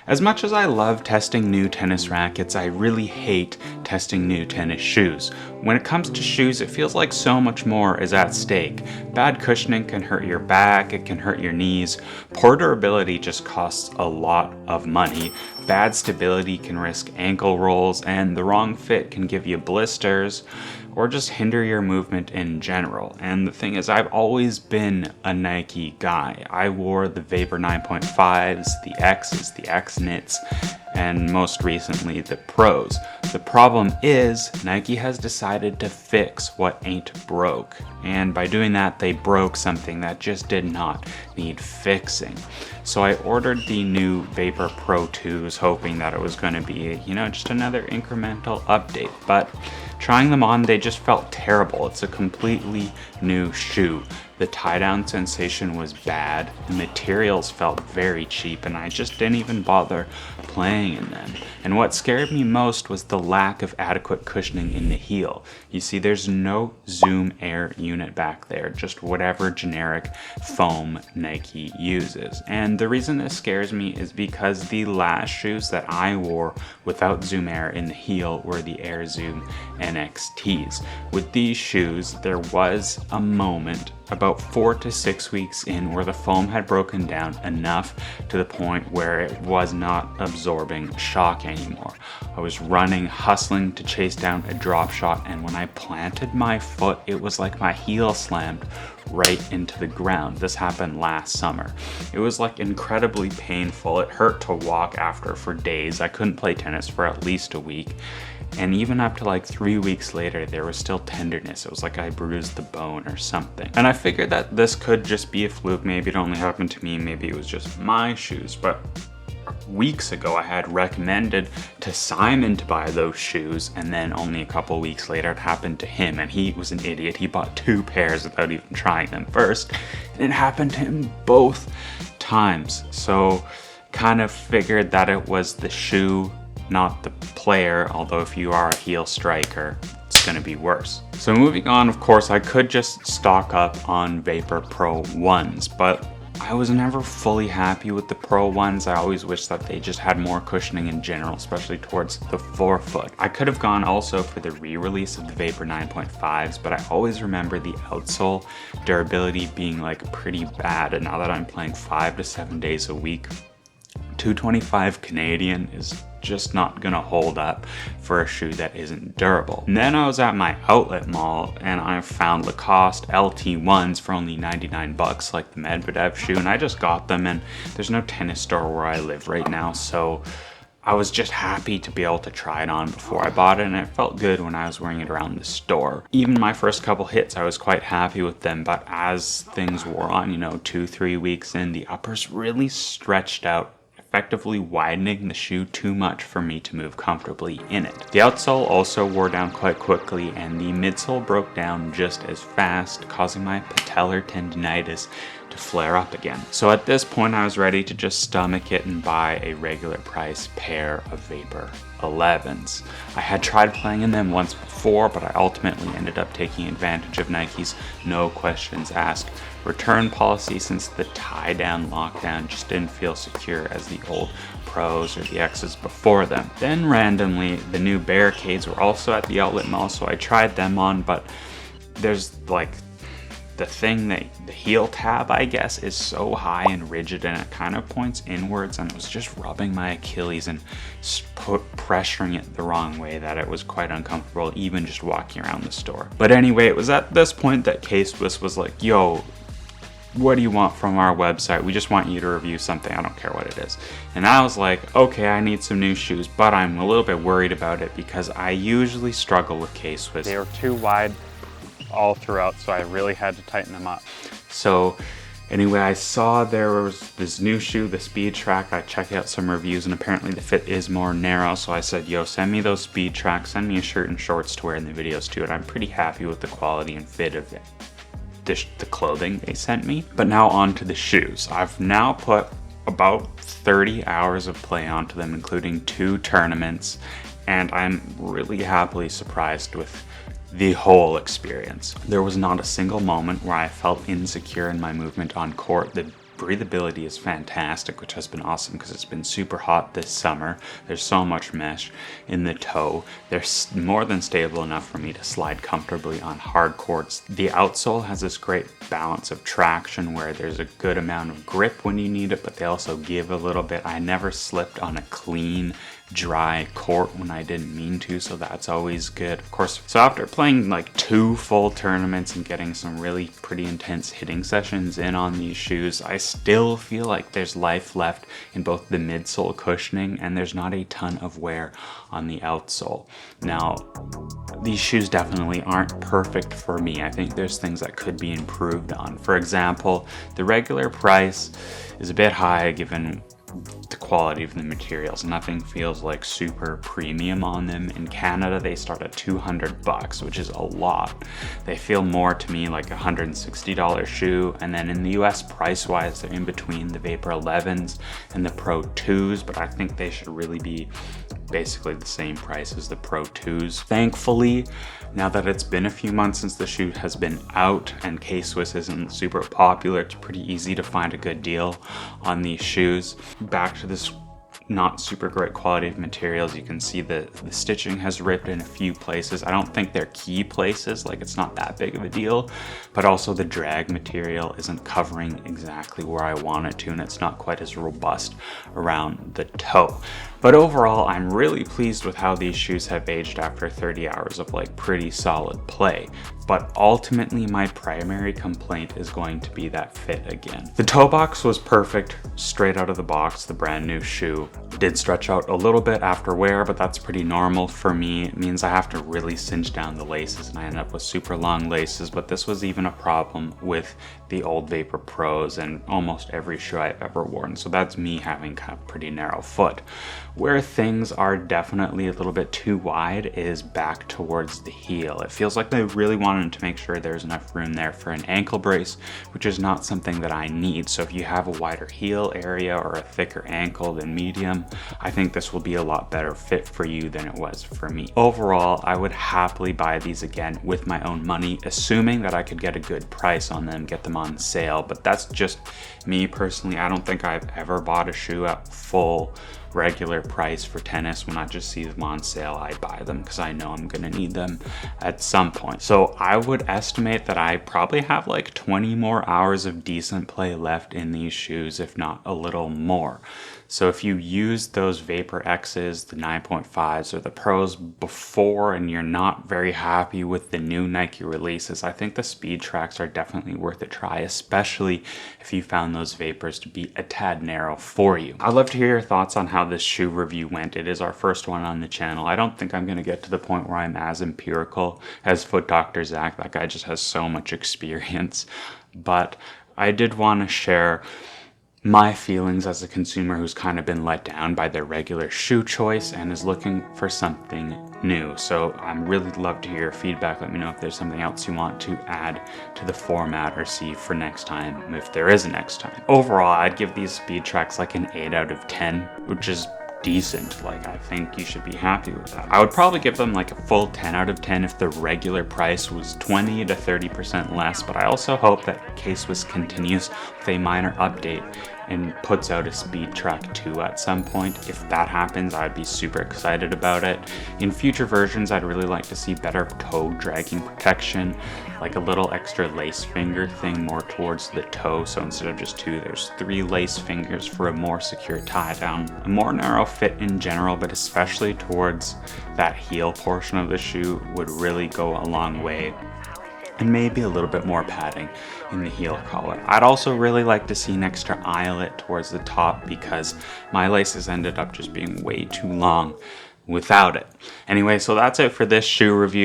As much as I love testing new tennis rackets, I really hate testing new tennis shoes. When it comes to shoes, it feels like so much more is at stake. Bad cushioning can hurt your back, it can hurt your knees. Poor durability just costs a lot of money. Bad stability can risk ankle rolls, and the wrong fit can give you blisters or just hinder your movement in general. And the thing is, I've always been a Nike guy. I wore the Vapor 9.5s, the X's, the X-Knits, and most recently the Pros. The problem is, Nike has decided to fix what ain't broke. And by doing that, they broke something that just did not need fixing. So I ordered the new Vapor Pro 2s, hoping that it was going to be, just another incremental update. But trying them on, they just felt terrible. It's a completely new shoe. The tie-down sensation was bad, the materials felt very cheap, and I just didn't even bother playing in them. And what scared me most was the lack of adequate cushioning in the heel. You see, there's no Zoom Air unit back there, just whatever generic foam Nike uses. And the reason this scares me is because the last shoes that I wore without Zoom Air in the heel were the Air Zoom NXTs. With these shoes, there was a moment about 4 to 6 weeks in where the foam had broken down enough to the point where it was not absorbing shock anymore. I was running, hustling to chase down a drop shot, and when I planted my foot, it was like my heel slammed right into the ground. This happened last summer. It was like incredibly painful. It hurt to walk after for days. I couldn't play tennis for at least a week. And even up to like 3 weeks later, there was still tenderness. It was like I bruised the bone or something. And I figured that this could just be a fluke. Maybe it only happened to me. Maybe it was just my shoes. But weeks ago, I had recommended to Simon to buy those shoes. And then only a couple weeks later, it happened to him. And he was an idiot. He bought 2 pairs without even trying them first. And it happened to him both times. So kind of figured that it was the shoe, not the player, although if you are a heel striker, it's going to be worse. So moving on, of course, I could just stock up on Vapor Pro 1s, but I was never fully happy with the Pro 1s. I always wish that they just had more cushioning in general, especially towards the forefoot. I could have gone also for the re-release of the Vapor 9.5s, but I always remember the outsole durability being like pretty bad, and now that I'm playing 5 to 7 days a week, $225 Canadian is just not gonna hold up for a shoe that isn't durable. And then I was at my outlet mall and I found Lacoste LT1s for only 99 bucks, like the Medvedev shoe, and I just got them. And there's no tennis store where I live right now, so I was just happy to be able to try it on before I bought it, and it felt good when I was wearing it around the store. Even my first couple hits, I was quite happy with them, but as things wore on, 2-3 weeks in, the uppers really stretched out, effectively widening the shoe too much for me to move comfortably in it. The outsole also wore down quite quickly, and the midsole broke down just as fast, causing my patellar tendinitis to flare up again. So at this point, I was ready to just stomach it and buy a regular price pair of Vapor 11s. I had tried playing in them once before, but I ultimately ended up taking advantage of Nike's no questions asked return policy, since the tie-down lockdown just didn't feel secure as the old Pros or the X's before them. Then randomly, the new Barricades were also at the outlet mall, so I tried them on, but there's like the thing that the heel tab, I guess, is so high and rigid, and it kind of points inwards, and it was just rubbing my Achilles and pressuring it the wrong way that it was quite uncomfortable even just walking around the store. But anyway, it was at this point that KSWISS was like, yo, what do you want from our website? We just want you to review something. I don't care what it is. And I was like, okay, I need some new shoes, but I'm a little bit worried about it because I usually struggle with KSWISS. They were too wide all throughout, so I really had to tighten them up. So anyway, I saw there was this new shoe, the Speed Track. I checked out some reviews, and apparently the fit is more narrow, so I said, yo, send me those Speed Tracks, send me a shirt and shorts to wear in the videos too, and I'm pretty happy with the quality and fit of it. The clothing they sent me. But now on to the shoes. I've now put about 30 hours of play onto them, including 2 tournaments, and I'm really happily surprised with the whole experience. There was not a single moment where I felt insecure in my movement on court. The breathability is fantastic, which has been awesome because it's been super hot this summer. There's so much mesh in the toe. They're more than stable enough for me to slide comfortably on hard courts. The outsole has this great balance of traction where there's a good amount of grip when you need it, but they also give a little bit. I never slipped on a clean, dry court when I didn't mean to, so that's always good. Of course, so after playing like 2 full tournaments and getting some really pretty intense hitting sessions in on these shoes, I still feel like there's life left in both the midsole cushioning and there's not a ton of wear on the outsole. Now, these shoes definitely aren't perfect for me. I think there's things that could be improved on. For example, the regular price is a bit high given the quality of the materials. Nothing feels like super premium on them. In Canada, they start at $200, which is a lot. They feel more to me like a $160 shoe. And then in the US, price-wise, they're in between the Vapor 11s and the Pro 2s, but I think they should really be basically the same price as the Pro 2s. Thankfully, now that it's been a few months since the shoe has been out and KSWISS isn't super popular, it's pretty easy to find a good deal on these shoes. Back to this not super great quality of materials. You can see the stitching has ripped in a few places. I don't think they're key places, like it's not that big of a deal, but also the drag material isn't covering exactly where I want it to, and it's not quite as robust around the toe. But overall, I'm really pleased with how these shoes have aged after 30 hours of like pretty solid play. But ultimately, my primary complaint is going to be that fit again. The toe box was perfect straight out of the box, the brand new shoe. It did stretch out a little bit after wear, but that's pretty normal for me. It means I have to really cinch down the laces and I end up with super long laces, but this was even a problem with the old Vapor Pros and almost every shoe I've ever worn. So that's me having kind of pretty narrow foot. Where things are definitely a little bit too wide is back towards the heel. It feels like they really wanted to make sure there's enough room there for an ankle brace, which is not something that I need. So if you have a wider heel area or a thicker ankle than medium, I think this will be a lot better fit for you than it was for me. Overall, I would happily buy these again with my own money, assuming that I could get a good price on them, get them on sale. But that's just me personally. I don't think I've ever bought a shoe at full regular price for tennis. When I just see them on sale, I buy them because I know I'm gonna need them at some point. So I would estimate that I probably have like 20 more hours of decent play left in these shoes, if not a little more. So if you use those Vapor X's, the 9.5s, or the Pros before and you're not very happy with the new Nike releases, I think the Speed Tracks are definitely worth a try, especially if you found those Vapors to be a tad narrow for you. I'd love to hear your thoughts on how this shoe review went. It is our first one on the channel. I don't think I'm going to get to the point where I'm as empirical as Foot Dr. Zach. That guy just has so much experience. But I did want to share my feelings as a consumer who's kind of been let down by their regular shoe choice and is looking for something new. So I'm really love to hear your feedback. Let me know if there's something else you want to add to the format or see for next time, if there is a next time. Overall, I'd give these Speed Tracks like an 8 out of 10, which is decent. Like, I think you should be happy with that. I would probably give them like a full 10 out of 10 if the regular price was 20 to 30% less, but I also hope that KSWISS continues with a minor update and puts out a Speed Track 2 at some point. If that happens, I'd be super excited about it. In future versions, I'd really like to see better toe dragging protection, like a little extra lace finger thing more towards the toe. So instead of just 2, there's 3 lace fingers for a more secure tie down. A more narrow fit in general, but especially towards that heel portion of the shoe would really go a long way. And maybe a little bit more padding in the heel collar. I'd also really like to see an extra eyelet towards the top because my laces ended up just being way too long without it. Anyway, so that's it for this shoe review.